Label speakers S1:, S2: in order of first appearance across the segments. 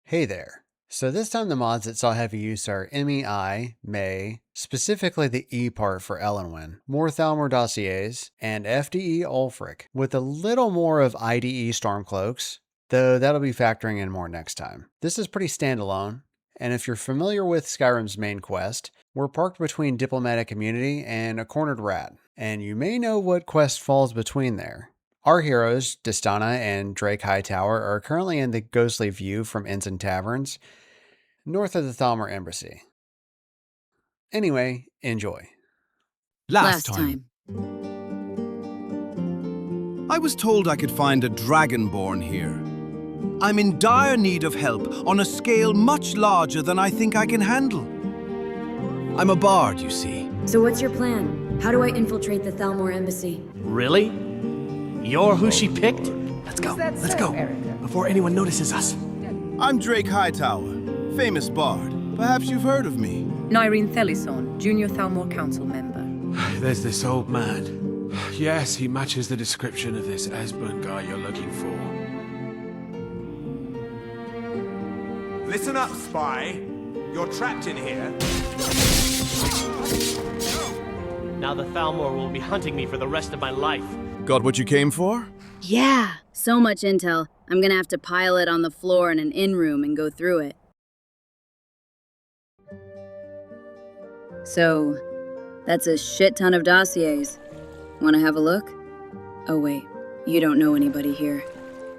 S1: Hey there. So this time the mods that saw heavy use are M.E.I, specifically the E part for Elenwen, more Thalmor Dossiers, and FDE Ulfric, with a little more of IDE Stormcloaks, though that'll be factoring in more next time. This is pretty standalone, and if you're familiar with Skyrim's main quest, we're parked between Diplomatic Immunity and a Cornered Rat, and you may know what quest falls between there. Our heroes, Destana and Drake Hightower, are currently in the ghostly view from Ensign Taverns, north of the Thalmor Embassy. Anyway, enjoy.
S2: Last time. I was told I could find a dragonborn here. I'm in dire need of help on a scale much larger than I think I can handle. I'm a bard, you see.
S3: So what's your plan? How do I infiltrate the Thalmor Embassy?
S4: Really? You're who she picked?
S5: Let's go, before anyone notices us.
S2: I'm Drake Hightower, famous bard. Perhaps you've heard of me.
S6: Nyrene Thalmor, junior Thalmor council member.
S5: There's this old man. Yes, he matches the description of this Esbern guy you're looking for.
S7: Listen up, spy. You're trapped in here.
S4: Now the Thalmor will be hunting me for the rest of my life.
S2: Got what you came for?
S3: Yeah, so much intel. I'm gonna have to pile it on the floor in an in-room and go through it. So, that's a shit ton of dossiers. Wanna have a look? Oh wait, you don't know anybody here.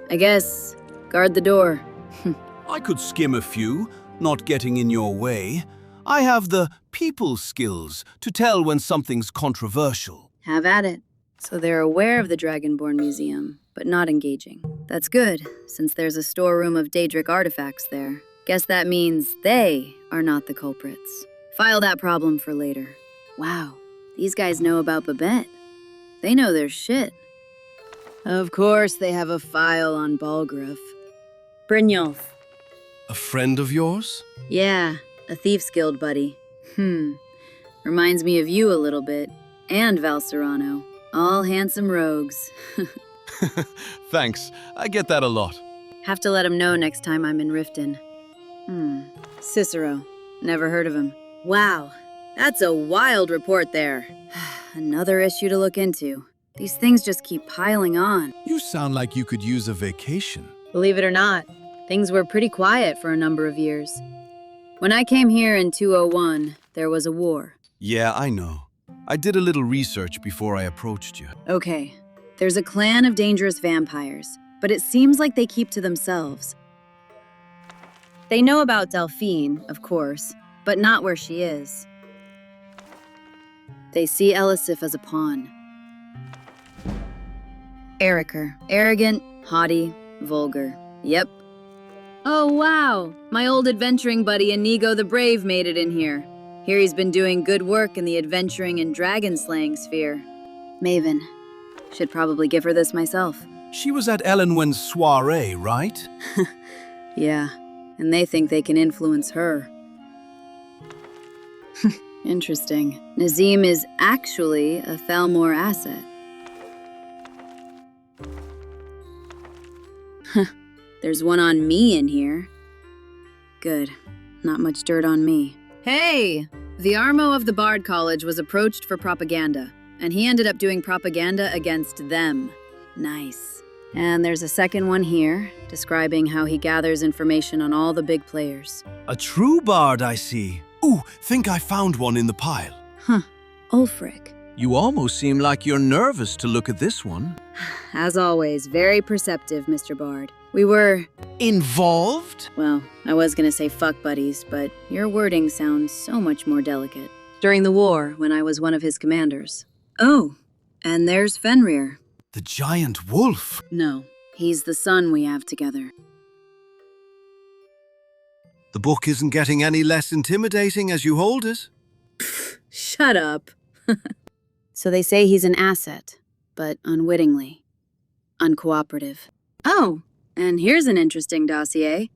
S3: I guess, guard the door.
S2: I could skim a few, not getting in your way. I have the people skills to tell when something's controversial.
S3: Have at it. So they're aware of the Dragonborn Museum, but not engaging. That's good, since there's a storeroom of Daedric artifacts there. Guess that means they are not the culprits. File that problem for later. Wow, these guys know about Babette. They know their shit. Of course they have a file on Balgruuf. Brynjolf.
S2: A friend of yours?
S3: Yeah, a Thieves Guild buddy. Reminds me of you a little bit. And Val Serano. All handsome rogues.
S2: Thanks, I get that a lot.
S3: Have to let him know next time I'm in Riften. Cicero. Never heard of him. Wow, that's a wild report there. Another issue to look into. These things just keep piling on.
S2: You sound like you could use a vacation.
S3: Believe it or not, things were pretty quiet for a number of years. When I came here in 201, there was a war.
S2: Yeah, I know. I did a little research before I approached you.
S3: Okay, there's a clan of dangerous vampires, but it seems like they keep to themselves. They know about Delphine, of course, but not where she is. They see Elisif as a pawn. Eriker. Arrogant, haughty, vulgar. Yep. Oh wow, my old adventuring buddy Inigo the Brave made it in here. Here he's been doing good work in the adventuring and dragon-slaying sphere. Maven. Should probably give her this myself.
S2: She was at Elenwen's soiree, right?
S3: Yeah, and they think they can influence her. Interesting. Nazim is actually a Thalmor asset. There's one on me in here. Good. Not much dirt on me. Hey! The Armo of the Bard College was approached for propaganda, and he ended up doing propaganda against them. Nice. And there's a second one here, describing how he gathers information on all the big players.
S2: A true bard, I see. Ooh, think I found one in the pile.
S3: Ulfric.
S2: You almost seem like you're nervous to look at this one.
S3: As always, very perceptive, Mr. Bard. We were...
S2: Involved?
S3: Well, I was gonna say fuck buddies, but your wording sounds so much more delicate. During the war, when I was one of his commanders. Oh, and there's Fenrir.
S2: The giant wolf.
S3: No, he's the son we have together.
S2: The book isn't getting any less intimidating as you hold it.
S3: Shut up. So they say he's an asset, but unwittingly. Uncooperative. Oh, and here's an interesting dossier.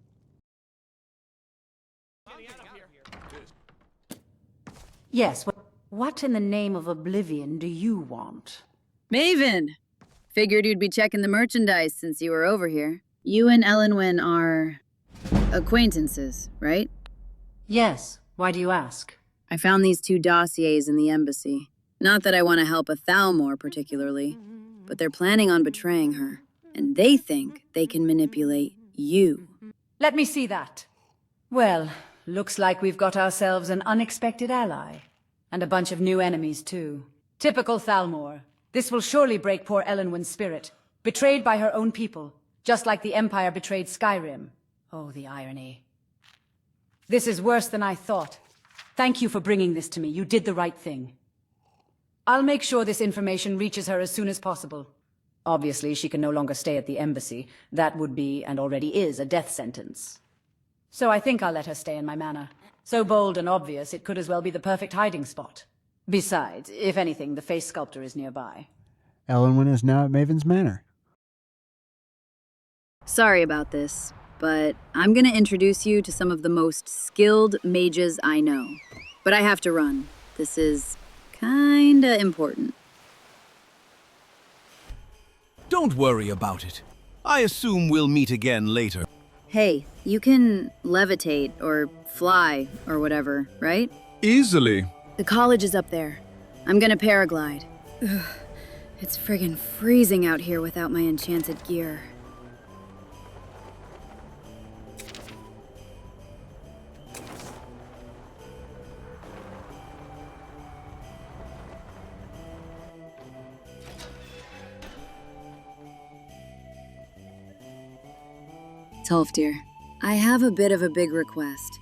S8: Yes, what in the name of oblivion do you want?
S3: Maven! Figured you'd be checking the merchandise since you were over here. You and Elenwen are... Acquaintances, right?
S8: Yes. Why do you ask?
S3: I found these 2 dossiers in the embassy. Not that I want to help a Thalmor particularly, but they're planning on betraying her. And they think they can manipulate you.
S8: Let me see that. Well, looks like we've got ourselves an unexpected ally. And a bunch of new enemies, too. Typical Thalmor. This will surely break poor Elenwen's spirit. Betrayed by her own people, just like the Empire betrayed Skyrim. Oh, the irony. This is worse than I thought. Thank you for bringing this to me. You did the right thing. I'll make sure this information reaches her as soon as possible. Obviously, she can no longer stay at the embassy. That would be, and already is, a death sentence. So I think I'll let her stay in my manor. So bold and obvious, it could as well be the perfect hiding spot. Besides, if anything, the face sculptor is nearby.
S1: Elenwen is now at Maven's Manor.
S3: Sorry about this, but I'm gonna introduce you to some of the most skilled mages I know. But I have to run. This is kinda important.
S2: Don't worry about it. I assume we'll meet again later.
S3: Hey, you can levitate or fly or whatever, right?
S2: Easily.
S3: The college is up there. I'm gonna paraglide. Ugh, it's friggin' freezing out here without my enchanted gear. Tolfdir, I have a bit of a big request,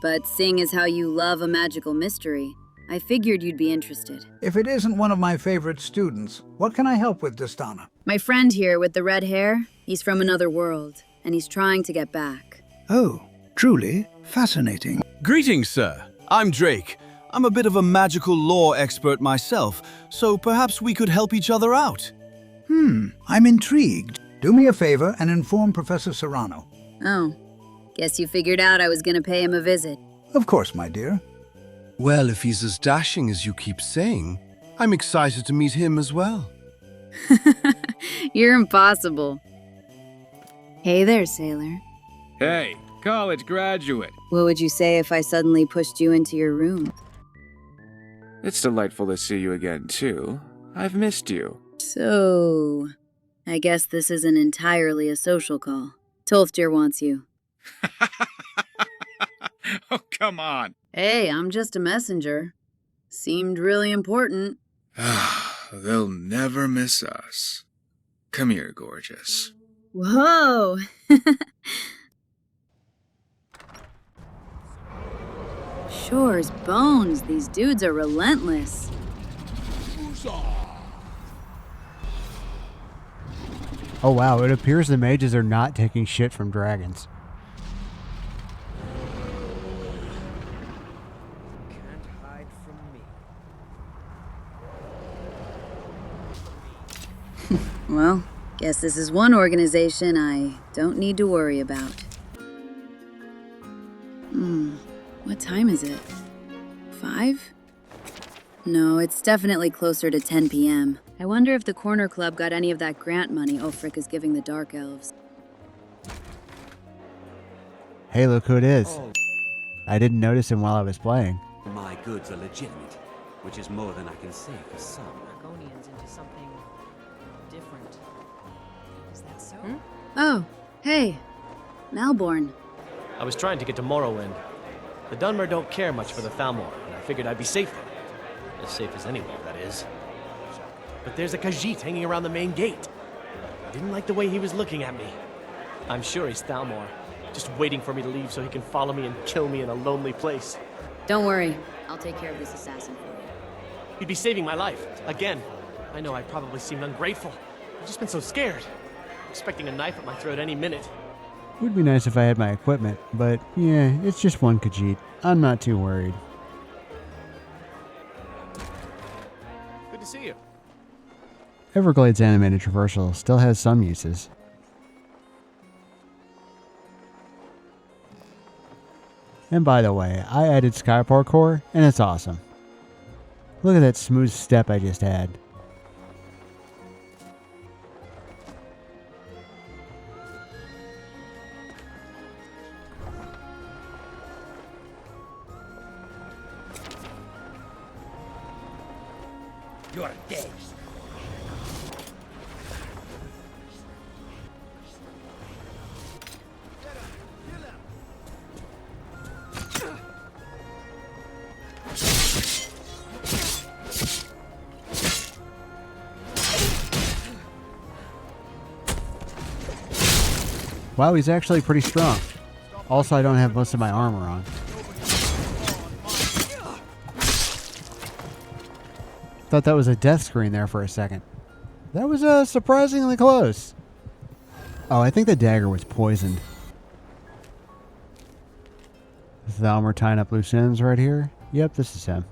S3: but seeing as how you love a magical mystery, I figured you'd be interested.
S9: If it isn't one of my favorite students, what can I help with, Destana?
S3: My friend here with the red hair, he's from another world, and he's trying to get back.
S9: Oh, truly fascinating.
S2: Greetings, sir. I'm Drake. I'm a bit of a magical lore expert myself, so perhaps we could help each other out.
S9: I'm intrigued. Do me a favor and inform Professor Serano.
S3: Oh, guess you figured out I was gonna pay him a visit.
S9: Of course, my dear.
S10: Well, if he's as dashing as you keep saying, I'm excited to meet him as well.
S3: You're impossible. Hey there, sailor.
S11: Hey, college graduate.
S3: What would you say if I suddenly pushed you into your room?
S11: It's delightful to see you again, too. I've missed you.
S3: So, I guess this isn't entirely a social call. Tolfdir wants you.
S11: Oh, come on.
S3: Hey, I'm just a messenger. Seemed really important.
S11: They'll never miss us. Come here, gorgeous.
S3: Whoa! Sure as bones, these dudes are relentless.
S1: Oh wow, it appears the mages are not taking shit from dragons.
S7: Can't hide from me.
S3: Well, guess this is one organization I don't need to worry about. What time is it? 5? No, it's definitely closer to 10 p.m. I wonder if the Corner Club got any of that grant money Ulfric is giving the Dark Elves.
S1: Hey, look who it is. I didn't notice him while I was playing.
S12: My goods are legitimate, which is more than I can say for some.
S6: Dragonians into something different. Is that so?
S3: Oh, hey. Malborn.
S4: I was trying to get to Morrowind. The Dunmer don't care much for the Thalmor, and I figured I'd be safe there. As safe as anywhere, that is. But there's a Khajiit hanging around the main gate. I didn't like the way he was looking at me. I'm sure he's Thalmor, just waiting for me to leave so he can follow me and kill me in a lonely place.
S3: Don't worry. I'll take care of this assassin for you.
S4: You'd be saving my life. Again. I know I probably seemed ungrateful. I've just been so scared. Expecting a knife at my throat any minute.
S1: Would be nice if I had my equipment, but yeah, it's just one Khajiit. I'm not too worried.
S4: Good to see you.
S1: Everglades animated traversal still has some uses. And by the way, I added sky parkour, and it's awesome. Look at that smooth step I just had.
S12: You're dead.
S1: Wow, he's actually pretty strong. Also, I don't have most of my armor on. Thought that was a death screen there for a second. That was surprisingly close. Oh, I think the dagger was poisoned. Thalmor tying up loose ends right here. Yep, this is him.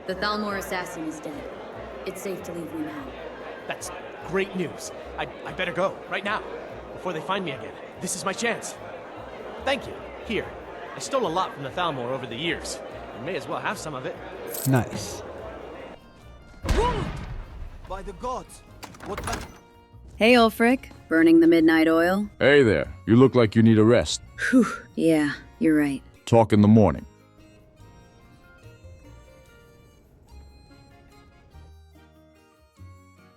S3: The Thalmor assassin is dead. It's safe to leave you now.
S4: That's great news. I better go, right now, before they find me again. This is my chance. Thank you. Here. I stole a lot from the Thalmor over the years. I may as well have some of it.
S1: Nice.
S2: By the gods, what the...
S3: Hey, Ulfric. Burning the midnight oil?
S13: Hey there. You look like you need a rest.
S3: Whew. Yeah, you're right.
S13: Talk in the morning.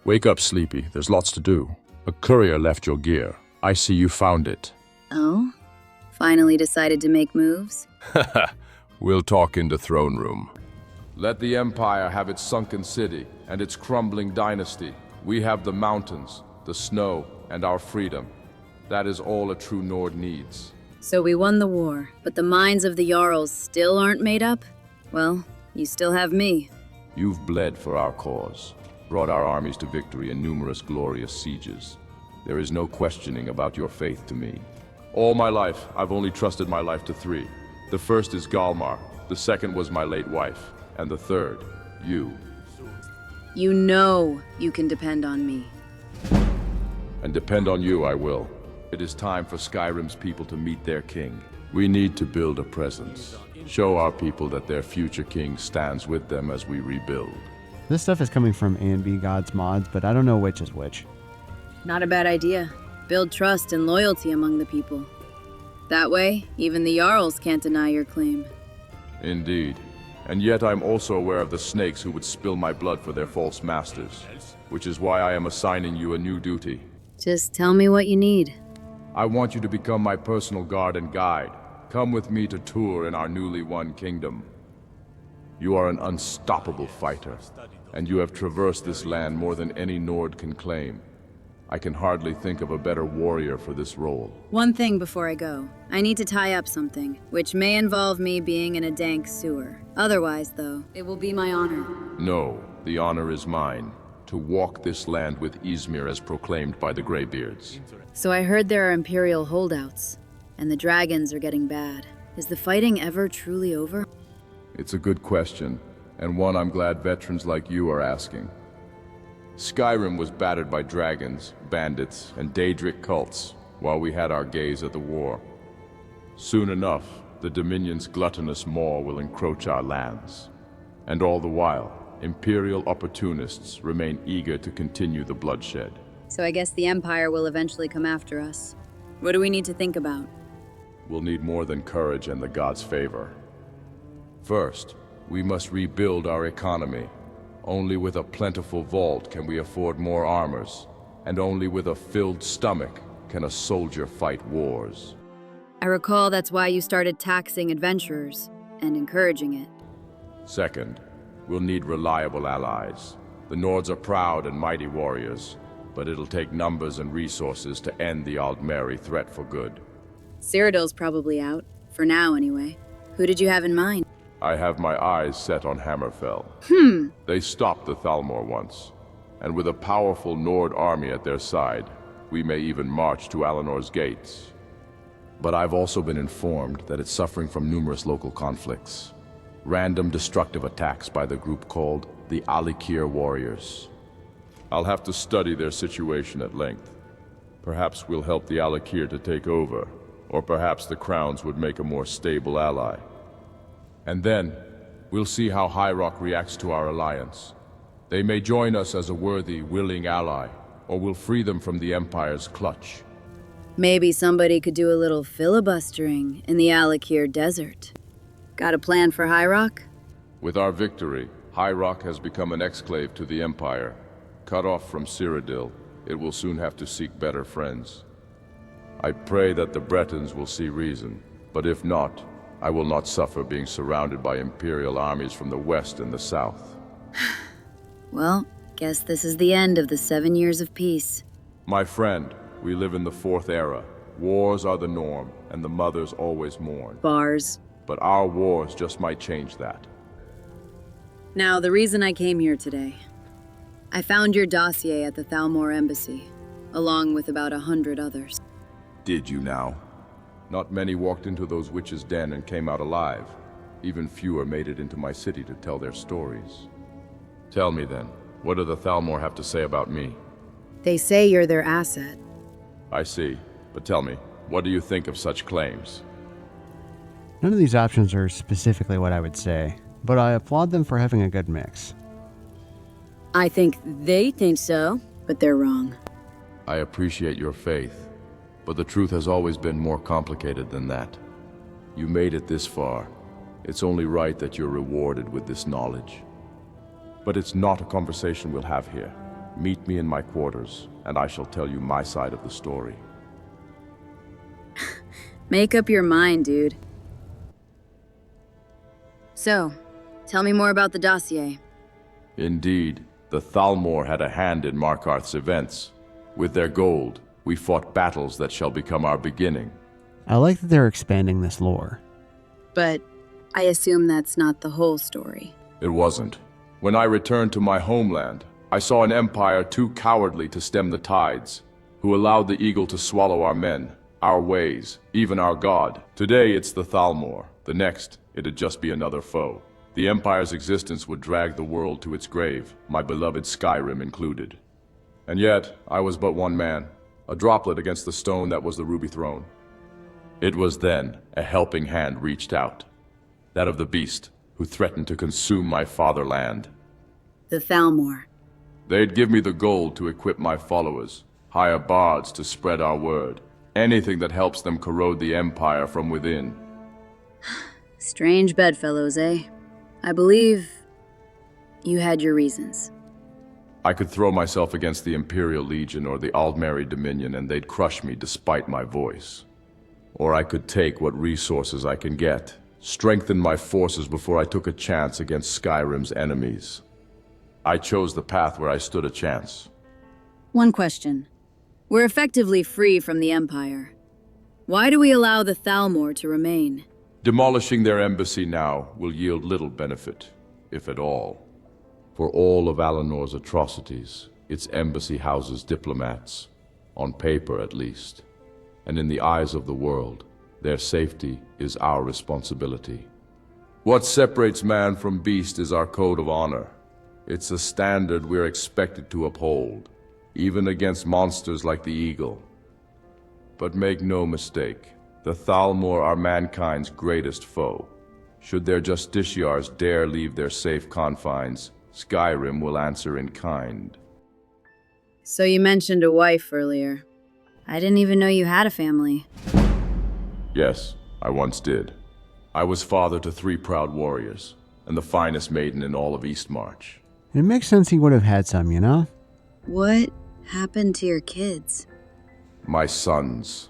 S13: Wake up, Sleepy. There's lots to do. A courier left your gear. I see you found it.
S3: Oh? Finally decided to make moves?
S13: We'll talk in the throne room. Let the Empire have its sunken city and its crumbling dynasty. We have the mountains, the snow, and our freedom. That is all a true Nord needs.
S3: So we won the war, but the minds of the Jarls still aren't made up? Well, you still have me.
S13: You've bled for our cause, brought our armies to victory in numerous glorious sieges. There is no questioning about your faith to me. All my life, I've only trusted my life to three. The first is Galmar, the second was my late wife, and the third, you.
S3: You know you can depend on me.
S13: And depend on you I will. It is time for Skyrim's people to meet their king. We need to build a presence. Show our people that their future king stands with them as we rebuild.
S1: This stuff is coming from A&B Gods mods, but I don't know which is which.
S3: Not a bad idea. Build trust and loyalty among the people. That way, even the Jarls can't deny your claim.
S13: Indeed. And yet I'm also aware of the snakes who would spill my blood for their false masters, which is why I am assigning you a new duty.
S3: Just tell me what you need.
S13: I want you to become my personal guard and guide. Come with me to tour in our newly won kingdom. You are an unstoppable fighter, and you have traversed this land more than any Nord can claim. I can hardly think of a better warrior for this role.
S3: One thing before I go. I need to tie up something, which may involve me being in a dank sewer. Otherwise, though, it will be my honor.
S13: No, the honor is mine, to walk this land with Ysmir as proclaimed by the Greybeards.
S3: So I heard there are Imperial holdouts, and the dragons are getting bad. Is the fighting ever truly over?
S13: It's a good question, and one I'm glad veterans like you are asking. Skyrim was battered by dragons, bandits, and Daedric cults while we had our gaze at the war. Soon enough, the Dominion's gluttonous maw will encroach our lands. And all the while, Imperial opportunists remain eager to continue the bloodshed.
S3: So I guess the Empire will eventually come after us. What do we need to think about?
S13: We'll need more than courage and the gods' favor. First, we must rebuild our economy. Only with a plentiful vault can we afford more armors, and only with a filled stomach can a soldier fight wars.
S3: I recall that's why you started taxing adventurers and encouraging it.
S13: Second, we'll need reliable allies. The Nords are proud and mighty warriors, but it'll take numbers and resources to end the Aldmeri threat for good.
S3: Cyrodiil's probably out, for now anyway. Who did you have in mind?
S13: I have my eyes set on Hammerfell. They stopped the Thalmor once, and with a powerful Nord army at their side, we may even march to Alinor's gates. But I've also been informed that it's suffering from numerous local conflicts. Random destructive attacks by the group called the Alikir Warriors. I'll have to study their situation at length. Perhaps we'll help the Alikir to take over, or perhaps the Crowns would make a more stable ally. And then, we'll see how High Rock reacts to our alliance. They may join us as a worthy, willing ally, or we'll free them from the Empire's clutch.
S3: Maybe somebody could do a little filibustering in the Alakir Desert. Got a plan for High Rock?
S13: With our victory, High Rock has become an exclave to the Empire. Cut off from Cyrodiil, it will soon have to seek better friends. I pray that the Bretons will see reason, but if not, I will not suffer being surrounded by Imperial armies from the west and the south.
S3: Well, guess this is the end of the 7 years of peace.
S13: My friend, we live in the 4th era. Wars are the norm, and the mothers always mourn.
S3: Bars.
S13: But our wars just might change that.
S3: Now, the reason I came here today. I found your dossier at the Thalmor embassy, along with about 100 others.
S13: Did you now? Not many walked into those witches' den and came out alive. Even fewer made it into my city to tell their stories. Tell me then, what do the Thalmor have to say about me?
S3: They say you're their asset.
S13: I see, but tell me, what do you think of such claims?
S1: None of these options are specifically what I would say, but I applaud them for having a good mix.
S3: I think they think so, but they're wrong.
S13: I appreciate your faith, but the truth has always been more complicated than that. You made it this far. It's only right that you're rewarded with this knowledge. But it's not a conversation we'll have here. Meet me in my quarters, and I shall tell you my side of the story.
S3: Make up your mind, dude. So, tell me more about the dossier.
S13: Indeed, the Thalmor had a hand in Markarth's events. With their gold, we fought battles that shall become our beginning.
S1: I like that they're expanding this lore.
S3: But I assume that's not the whole story.
S13: It wasn't. When I returned to my homeland, I saw an empire too cowardly to stem the tides, who allowed the eagle to swallow our men, our ways, even our god. Today it's the Thalmor. The next, it'd just be another foe. The Empire's existence would drag the world to its grave, my beloved Skyrim included. And yet, I was but one man, a droplet against the stone that was the Ruby Throne. It was then a helping hand reached out. That of the beast, who threatened to consume my fatherland.
S3: The Thalmor.
S13: They'd give me the gold to equip my followers, hire bards to spread our word, anything that helps them corrode the Empire from within.
S3: Strange bedfellows, eh? I believe you had your reasons.
S13: I could throw myself against the Imperial Legion or the Aldmeri Dominion and they'd crush me despite my voice. Or I could take what resources I can get, strengthen my forces before I took a chance against Skyrim's enemies. I chose the path where I stood a chance.
S3: One question. We're effectively free from the Empire. Why do we allow the Thalmor to remain?
S13: Demolishing their embassy now will yield little benefit, if at all. For all of Alinor's atrocities, its embassy houses diplomats, on paper at least. And in the eyes of the world, their safety is our responsibility. What separates man from beast is our code of honor. It's a standard we're expected to uphold, even against monsters like the eagle. But make no mistake, the Thalmor are mankind's greatest foe. Should their justiciars dare leave their safe confines, Skyrim will answer in kind.
S3: So you mentioned a wife earlier. I didn't even know you had a family.
S13: Yes, I once did. I was father to 3 proud warriors, and the finest maiden in all of Eastmarch.
S1: It makes sense he would have had some, you know?
S3: What happened to your kids?
S13: My sons.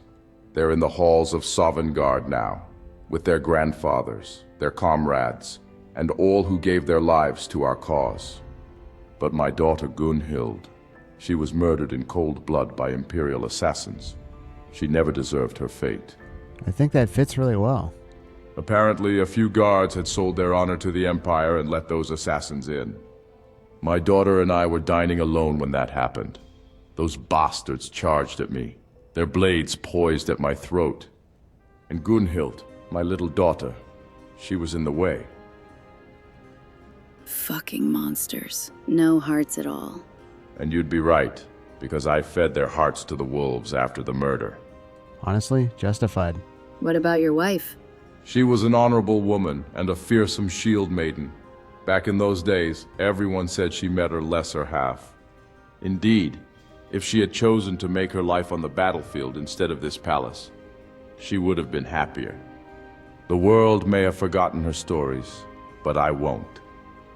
S13: They're in the halls of Sovngarde now, with their grandfathers, their comrades, and all who gave their lives to our cause. But my daughter Gunhild, she was murdered in cold blood by Imperial assassins. She never deserved her fate.
S1: I think that fits really well.
S13: Apparently, a few guards had sold their honor to the Empire and let those assassins in. My daughter and I were dining alone when that happened. Those bastards charged at me, their blades poised at my throat. And Gunhild, my little daughter, she was in the way.
S3: Fucking monsters. No hearts at all.
S13: And you'd be right, because I fed their hearts to the wolves after the murder.
S1: Honestly, justified.
S3: What about your wife?
S13: She was an honorable woman and a fearsome shield maiden. Back in those days, everyone said she met her lesser half. Indeed, If she had chosen to make her life on the battlefield instead of this palace, she would have been happier. The world may have forgotten her stories, but I won't.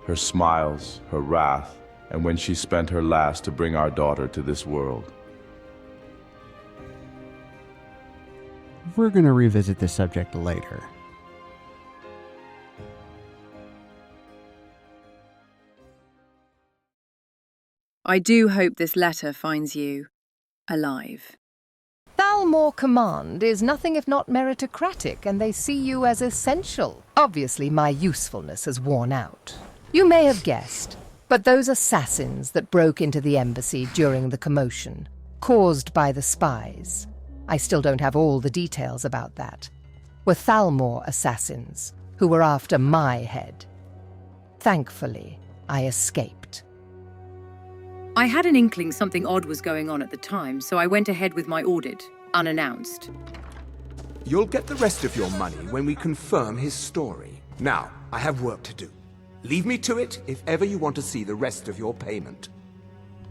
S13: Her smiles, her wrath, and when she spent her last to bring our daughter to this world.
S1: We're going to revisit this subject later.
S14: I do hope this letter finds you alive.
S15: Thalmor command is nothing if not meritocratic, and they see you as essential. Obviously, my usefulness has worn out. You may have guessed, but those assassins that broke into the embassy during the commotion, caused by the spies, I still don't have all the details about that, were Thalmor assassins who were after my head. Thankfully, I escaped.
S14: I had an inkling something odd was going on at the time, so I went ahead with my audit, unannounced.
S7: You'll get the rest of your money when we confirm his story. Now, I have work to do. Leave me to it if ever you want to see the rest of your payment.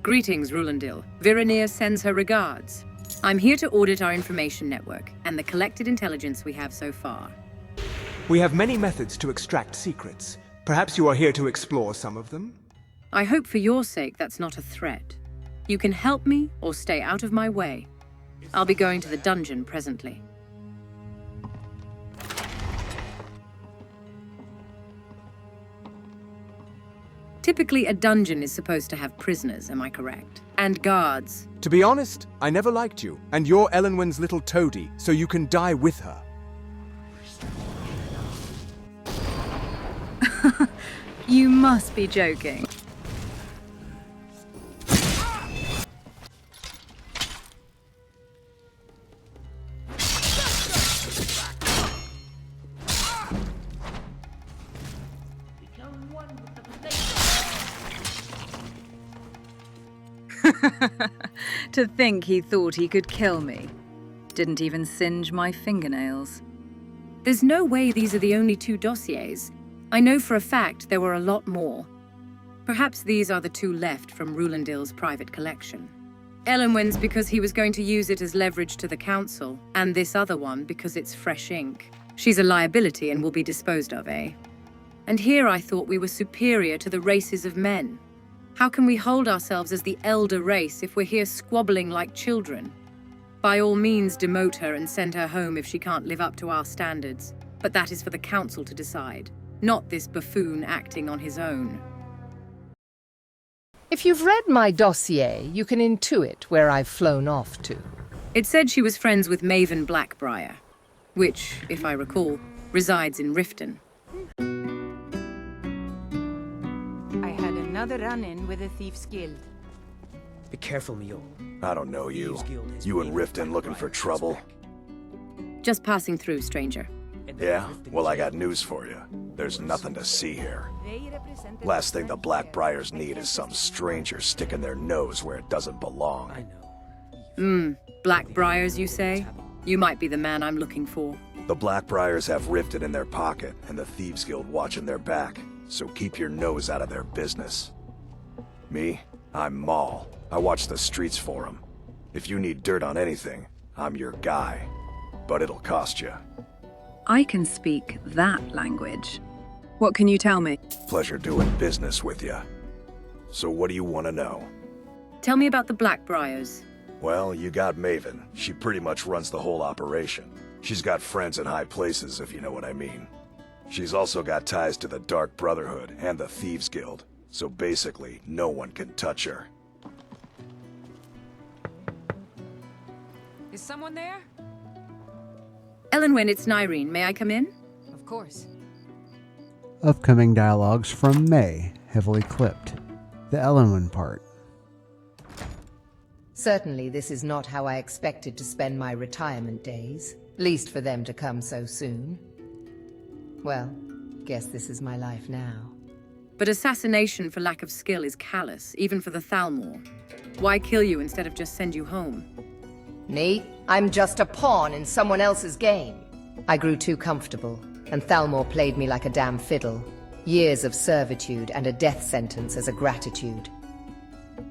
S14: Greetings, Rulendil. Viranir sends her regards. I'm here to audit our information network and the collected intelligence we have so far.
S7: We have many methods to extract secrets. Perhaps you are here to explore some of them?
S14: I hope for your sake that's not a threat. You can help me or stay out of my way. I'll be going to the dungeon presently. Typically, a dungeon is supposed to have prisoners, am I correct? And guards.
S7: To be honest, I never liked you, and you're Elenwen's little toady, so you can die with her.
S14: You must be joking. To think he thought he could kill me. Didn't even singe my fingernails. There's no way these are the only 2 dossiers. I know for a fact there were a lot more. Perhaps these are the 2 left from Rulendil's private collection. Elenwen's because he was going to use it as leverage to the council, and this other one because it's fresh ink. She's a liability and will be disposed of, eh? And here I thought we were superior to the races of men. How can we hold ourselves as the elder race if we're here squabbling like children? By all means, demote her and send her home if she can't live up to our standards. But that is for the council to decide, not this buffoon acting on his own.
S15: If you've read my dossier, you can intuit where I've flown off to.
S14: It said she was friends with Maven Blackbriar, which, if I recall, resides in Riften.
S6: Another run-in with a Thieves' Guild.
S16: Be careful, Mule.
S17: I don't know you. You and Riften looking for trouble?
S14: Just passing through, stranger.
S17: Yeah? Well, I got news for you. There's nothing to see here. Last thing the Blackbriars need is some stranger sticking their nose where it doesn't belong.
S14: Blackbriars, you say? You might be the man I'm looking for.
S17: The Blackbriars have Riften in their pocket, and the Thieves' Guild watching their back. So keep your nose out of their business. Me? I'm Maul. I watch the streets for them. If you need dirt on anything, I'm your guy. But it'll cost you.
S14: I can speak that language. What can you tell me?
S17: Pleasure doing business with you. So what do you want to know?
S14: Tell me about the Blackbriars.
S17: Well, you got Maven. She pretty much runs the whole operation. She's got friends in high places, if you know what I mean. She's also got ties to the Dark Brotherhood and the Thieves' Guild, so basically, no one can touch her.
S6: Is someone there?
S14: Elenwen, it's Nyrene. May I come in?
S6: Of course.
S1: Upcoming dialogues from M.E.I, heavily clipped. The Elenwen part.
S15: Certainly this is not how I expected to spend my retirement days, least for them to come so soon. Well, guess this is my life now.
S14: But assassination for lack of skill is callous, even for the Thalmor. Why kill you instead of just send you home?
S15: Me? I'm just a pawn in someone else's game. I grew too comfortable, and Thalmor played me like a damn fiddle. Years of servitude and a death sentence as a gratitude.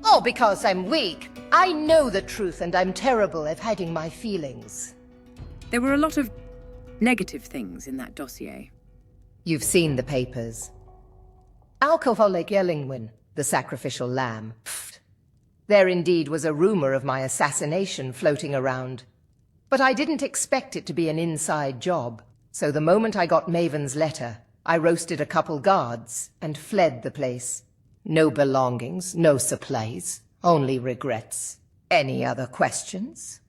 S15: Oh, because I'm weak. I know the truth and I'm terrible at hiding my feelings.
S14: There were a lot of negative things in that dossier.
S15: You've seen the papers. Alcoholic Elenwen, the sacrificial lamb. Pfft. There indeed was a rumor of my assassination floating around. But I didn't expect it to be an inside job. So the moment I got Maven's letter, I roasted a couple guards and fled the place. No belongings, no supplies, only regrets. Any other questions?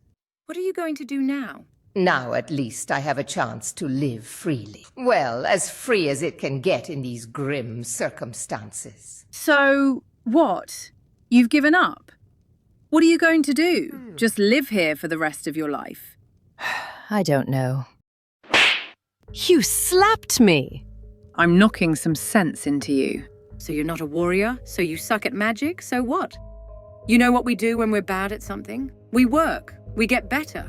S14: What are you going to do now?
S15: Now at least I have a chance to live freely. Well, as free as it can get in these grim circumstances.
S18: So, what? You've given up? What are you going to do? Just live here for the rest of your life?
S19: I don't know. You slapped me!
S18: I'm knocking some sense into you.
S14: So you're not a warrior? So you suck at magic? So what? You know what we do when we're bad at something? We work. We get better.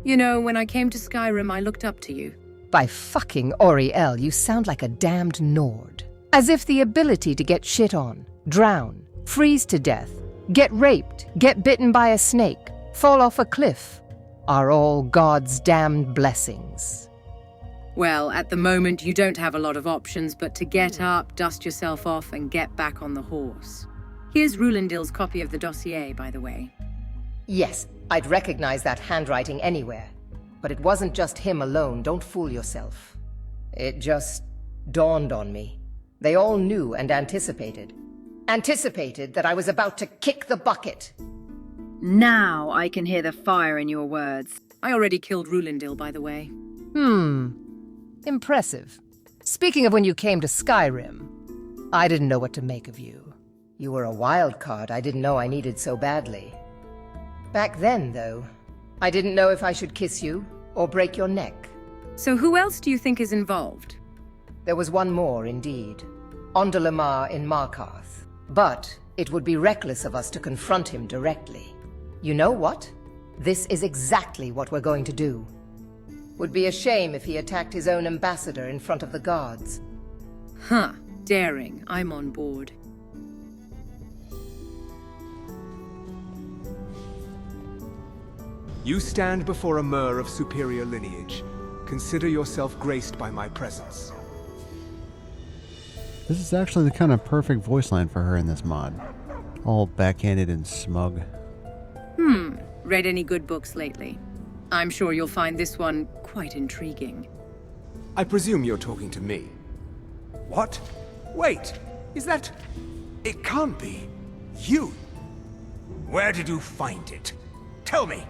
S14: You know, when I came to Skyrim, I looked up to you.
S15: By fucking Oriel, you sound like a damned Nord. As if the ability to get shit on, drown, freeze to death, get raped, get bitten by a snake, fall off a cliff, are all God's damned blessings.
S14: Well, at the moment, you don't have a lot of options but to get up, dust yourself off, and get back on the horse. Here's Rulindil's copy of the dossier, by the way.
S15: Yes, I'd recognize that handwriting anywhere. But it wasn't just him alone, don't fool yourself. It just dawned on me. They all knew and anticipated. Anticipated that I was about to kick the bucket.
S18: Now I can hear the fire in your words.
S14: I already killed Rulindil, by the way.
S15: Impressive. Speaking of when you came to Skyrim, I didn't know what to make of you. You were a wild card I didn't know I needed so badly. Back then, though, I didn't know if I should kiss you or break your neck.
S14: So who else do you think is involved?
S15: There was one more, indeed. Ondalamar in Markarth. But it would be reckless of us to confront him directly. You know what? This is exactly what we're going to do. Would be a shame if he attacked his own ambassador in front of the guards.
S14: Huh. Daring. I'm on board.
S7: You stand before a Mer of superior lineage. Consider yourself graced by my presence.
S1: This is actually the kind of perfect voice line for her in this mod. All backhanded and smug.
S14: Read any good books lately? I'm sure you'll find this one quite intriguing.
S7: I presume you're talking to me. What? Wait, is that... It can't be. You. Where did you find it? Tell me.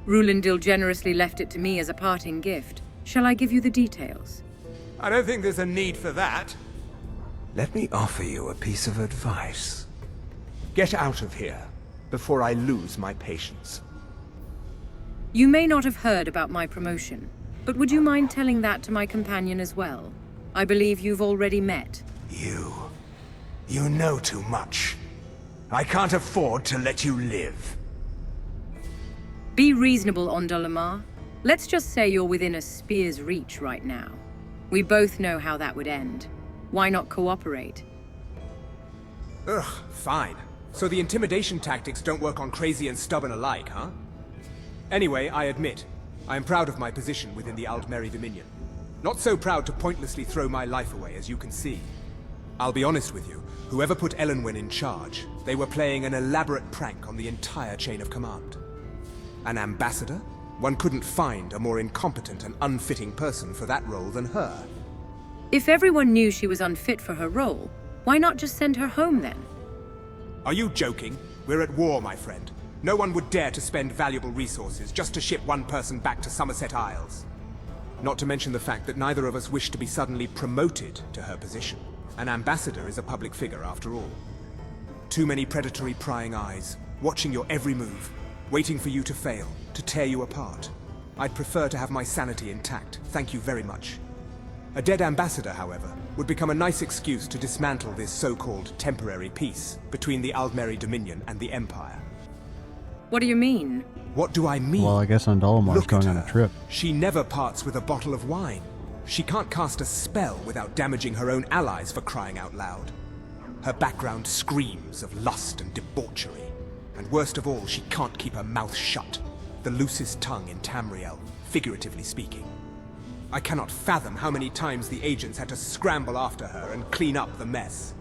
S14: Rulindil generously left it to me as a parting gift. Shall I give you the details?
S7: I don't think there's a need for that. Let me offer you a piece of advice. Get out of here before I lose my patience.
S14: You may not have heard about my promotion, but would you mind telling that to my companion as well? I believe you've already met.
S7: You know too much. I can't afford to let you live.
S14: Be reasonable, Ondalamar. Let's just say you're within a spear's reach right now. We both know how that would end. Why not cooperate?
S7: Ugh, fine. So the intimidation tactics don't work on crazy and stubborn alike, huh? Anyway, I admit, I am proud of my position within the Aldmeri Dominion. Not so proud to pointlessly throw my life away, as you can see. I'll be honest with you, whoever put Elenwen in charge, they were playing an elaborate prank on the entire chain of command. An ambassador? One couldn't find a more incompetent and unfitting person for that role than her.
S14: If everyone knew she was unfit for her role, why not just send her home then?
S7: Are you joking? We're at war, my friend. No one would dare to spend valuable resources just to ship one person back to Somerset Isles. Not to mention the fact that neither of us wish to be suddenly promoted to her position. An ambassador is a public figure, after all. Too many predatory prying eyes, watching your every move, waiting for you to fail, to tear you apart. I'd prefer to have my sanity intact, thank you very much. A dead ambassador, however, would become a nice excuse to dismantle this so-called temporary peace between the Aldmeri Dominion and the Empire.
S14: What do you mean?
S7: What do I mean?
S1: Well, I guess Ondalamar's
S7: Look
S1: going
S7: at
S1: on a
S7: her.
S1: trip.
S7: She never parts with a bottle of wine. She can't cast a spell without damaging her own allies, for crying out loud. Her background screams of lust and debauchery. And worst of all, she can't keep her mouth shut. The loosest tongue in Tamriel, figuratively speaking. I cannot fathom how many times the agents had to scramble after her and clean up the mess.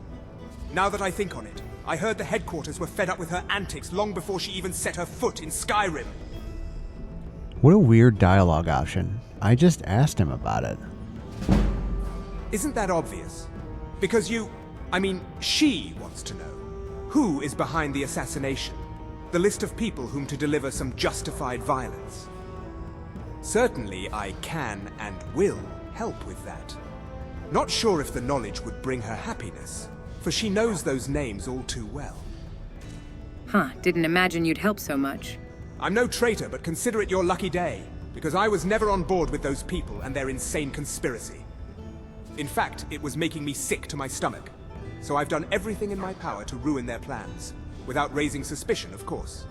S7: Now that I think on it, I heard the headquarters were fed up with her antics long before she even set her foot in Skyrim.
S1: What a weird dialogue option. I just asked him about it.
S7: Isn't that obvious? Because she wants to know. Who is behind the assassination? The list of people whom to deliver some justified violence. Certainly I can and will help with that. Not sure if the knowledge would bring her happiness, for she knows those names all too well.
S14: Huh, didn't imagine you'd help so much.
S7: I'm no traitor, but consider it your lucky day, because I was never on board with those people and their insane conspiracy. In fact, it was making me sick to my stomach, so I've done everything in my power to ruin their plans, without raising suspicion, of course.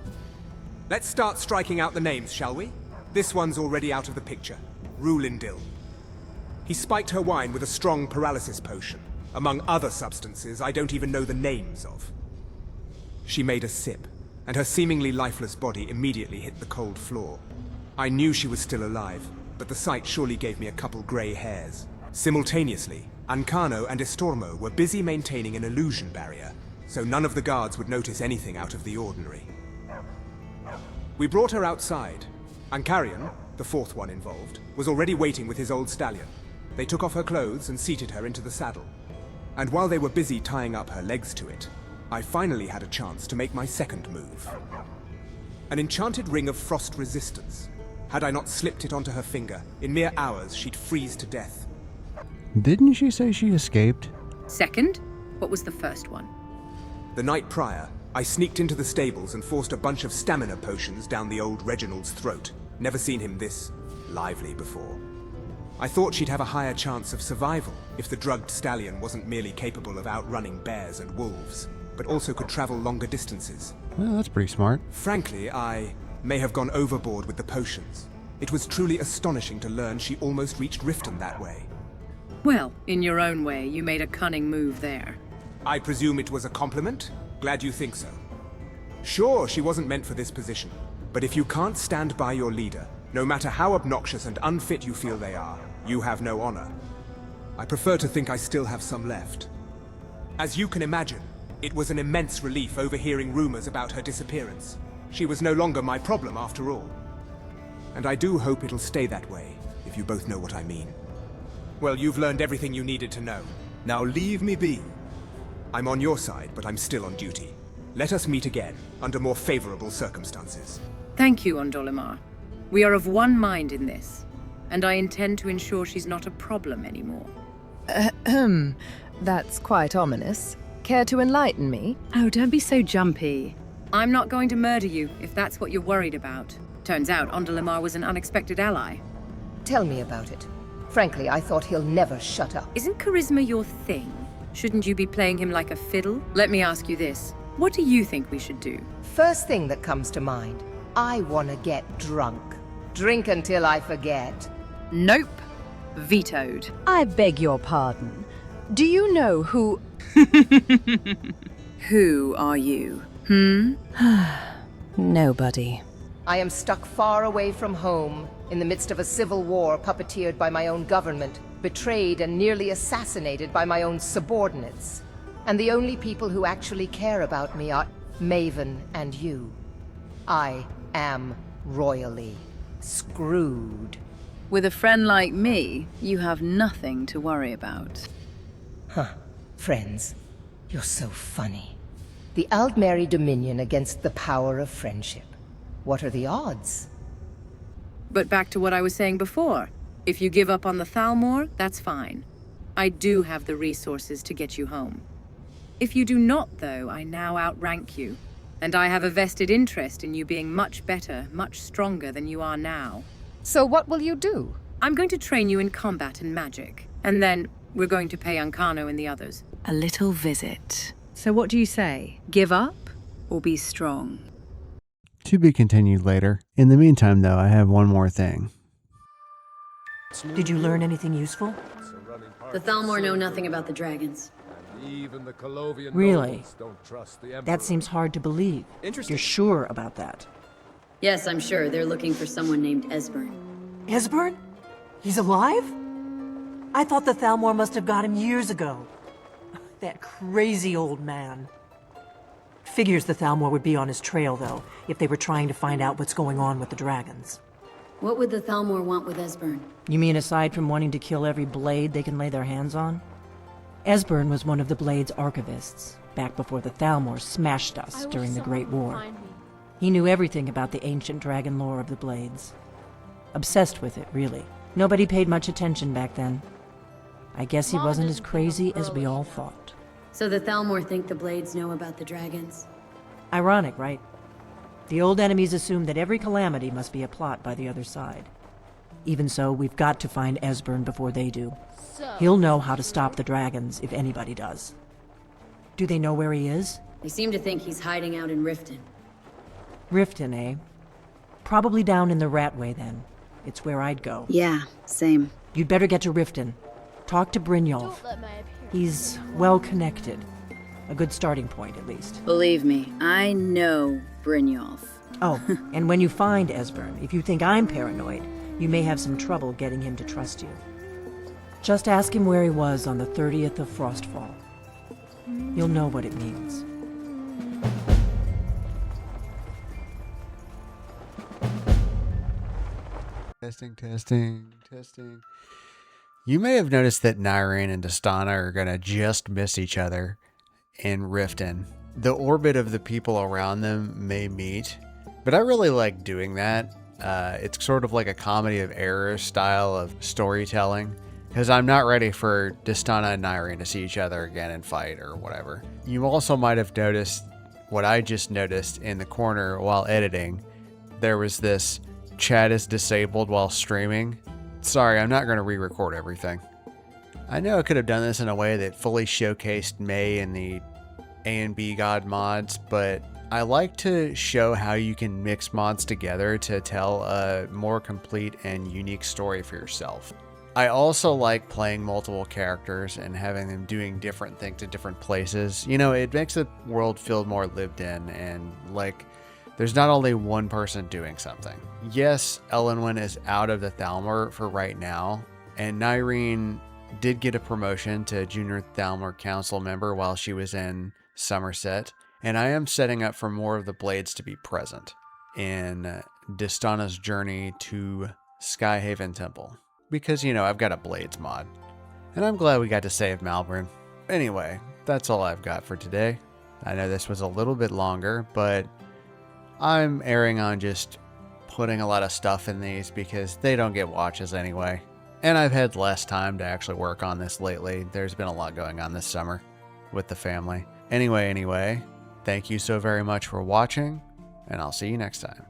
S7: Let's start striking out the names, shall we? This one's already out of the picture. Rulindil. He spiked her wine with a strong paralysis potion, among other substances I don't even know the names of. She made a sip, and her seemingly lifeless body immediately hit the cold floor. I knew she was still alive, but the sight surely gave me a couple grey hairs. Simultaneously, Ancano and Estormo were busy maintaining an illusion barrier, so none of the guards would notice anything out of the ordinary. We brought her outside. Ancarion, the fourth one involved, was already waiting with his old stallion. They took off her clothes and seated her into the saddle. And while they were busy tying up her legs to it, I finally had a chance to make my second move. An enchanted ring of frost resistance. Had I not slipped it onto her finger, in mere hours she'd freeze to death.
S1: Didn't she say she escaped?
S14: Second? What was the first one?
S7: The night prior, I sneaked into the stables and forced a bunch of stamina potions down the old Reginald's throat. Never seen him this lively before. I thought she'd have a higher chance of survival if the drugged stallion wasn't merely capable of outrunning bears and wolves, but also could travel longer distances.
S1: Well, that's pretty smart.
S7: Frankly, I may have gone overboard with the potions. It was truly astonishing to learn she almost reached Riften that way.
S14: Well, in your own way, you made a cunning move there.
S7: I presume it was a compliment? Glad you think so. Sure, she wasn't meant for this position, but if you can't stand by your leader, no matter how obnoxious and unfit you feel they are, you have no honor. I prefer to think I still have some left. As you can imagine, it was an immense relief overhearing rumors about her disappearance. She was no longer my problem after all. And I do hope it'll stay that way, if you both know what I mean. Well, you've learned everything you needed to know. Now leave me be. I'm on your side, but I'm still on duty. Let us meet again, under more favorable circumstances.
S14: Thank you, Ondolimar. We are of one mind in this, and I intend to ensure she's not a problem anymore.
S15: That's quite ominous. Care to enlighten me?
S18: Oh, don't be so jumpy.
S14: I'm not going to murder you, if that's what you're worried about. Turns out Ondolimar was an unexpected ally.
S15: Tell me about it. Frankly, I thought he'll never shut up.
S14: Isn't charisma your thing? Shouldn't you be playing him like a fiddle? Let me ask you this. What do you think we should do?
S15: First thing that comes to mind, I want to get drunk. Drink until I forget.
S18: Nope. Vetoed.
S19: I beg your pardon. Do you know who...
S18: Who are you?
S19: Nobody.
S15: I am stuck far away from home, in the midst of a civil war puppeteered by my own government, betrayed and nearly assassinated by my own subordinates. And the only people who actually care about me are Maven and you. I am royally screwed.
S18: With a friend like me, you have nothing to worry about.
S15: Huh. Friends, you're so funny. The Aldmeri Dominion against the power of friendship. What are the odds?
S14: But back to what I was saying before. If you give up on the Thalmor, that's fine. I do have the resources to get you home. If you do not, though, I now outrank you. And I have a vested interest in you being much better, much stronger than you are now.
S15: So what will you do?
S14: I'm going to train you in combat and magic. And then we're going to pay Ancano and the others
S18: a little visit. So what do you say? Give up or be strong?
S1: To be continued later. In the meantime, though, I have one more thing.
S6: Did you learn anything useful?
S3: The Thalmor know nothing about the dragons.
S20: Even the Colovian
S6: Really?
S20: nobles don't trust the Emperor.
S6: That seems hard to believe. You're sure about that?
S3: Yes, I'm sure. They're looking for someone named Esbern.
S6: Esbern? He's alive? I thought the Thalmor must have got him years ago. That crazy old man. Figures the Thalmor would be on his trail, though, if they were trying to find out what's going on with the dragons.
S3: What would the Thalmor want with Esbern?
S6: You mean aside from wanting to kill every blade they can lay their hands on? Esbern was one of the Blade's archivists, back before the Thalmor smashed us during the Great War. He knew everything about the ancient dragon lore of the Blades. Obsessed with it, really. Nobody paid much attention back then. I guess he wasn't as crazy as we all thought.
S3: So the Thalmor think the Blades know about the dragons?
S6: Ironic, right? The old enemies assume that every calamity must be a plot by the other side. Even so, we've got to find Esbern before they do. He'll know how to stop the dragons, if anybody does. Do they know where he is?
S3: They seem to think he's hiding out in Riften.
S6: Riften, eh? Probably down in the Ratway, then. It's where I'd go.
S3: Yeah, same.
S6: You'd better get to Riften. Talk to Brynjolf. He's well-connected. A good starting point, at least.
S3: Believe me, I know Brynjolf.
S6: Oh, and when you find Esbern, if you think I'm paranoid, you may have some trouble getting him to trust you. Just ask him where he was on the 30th of Frostfall. You'll know what it means.
S1: Testing. You may have noticed that Nyrene and Destana are going to just miss each other in Riften. The orbit of the people around them may meet, but I really like doing that. It's sort of like a comedy of errors style of storytelling, because I'm not ready for Destana and Nyrene to see each other again and fight or whatever. You also might have noticed what I just noticed in the corner while editing. There was this chat is disabled while streaming. Sorry, I'm not going to re-record everything. I know I could have done this in a way that fully showcased M.E.I and the A and B God mods, but I like to show how you can mix mods together to tell a more complete and unique story for yourself. I also like playing multiple characters and having them doing different things at different places. You know, it makes the world feel more lived in, and like there's not only one person doing something. Yes, Elenwen is out of the Thalmor for right now, and Nyrene did get a promotion to Junior Thalmor Council member while she was in Somerset, and I am setting up for more of the Blades to be present in Destana's journey to Skyhaven Temple. Because, you know, I've got a Blades mod. And I'm glad we got to save Malborn. Anyway, that's all I've got for today. I know this was a little bit longer, but I'm erring on just putting a lot of stuff in these because they don't get watches anyway. And I've had less time to actually work on this lately. There's been a lot going on this summer with the family. Anyway, thank you so very much for watching, and I'll see you next time.